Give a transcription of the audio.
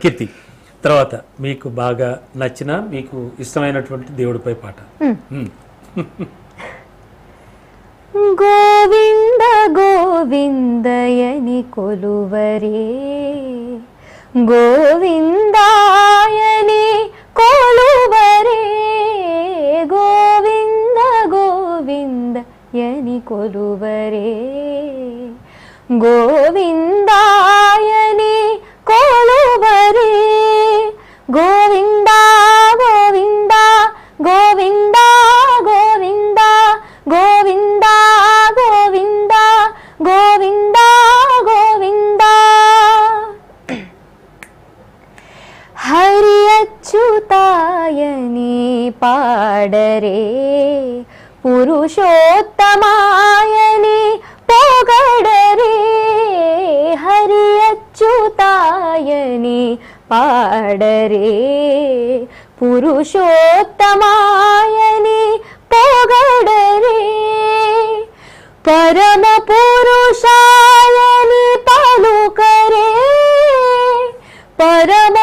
కీర్తి, తర్వాత మీకు బాగా నచ్చిన మీకు ఇష్టమైనటువంటి దేవుడిపై పాట. గోవింద గోవిందయని కొలువరే, గోవిందాయని కొలువరే, గోవింద గోవిందయని కొలువరే, గోవిందాయని కొలువరే, గోవింద గోవింద గోవింద గోవింద గోవింద గోవింద గోవింద గోవింద. హరి అచ్యుతాయని పాడరే, పురుషోత్తమాయని పొగడరే, హరి అచ్యుతాయని పాడరే, పురుషోత్తమాయని పొగడరే, పరమ పురుషాయని పలుకరే, పరమ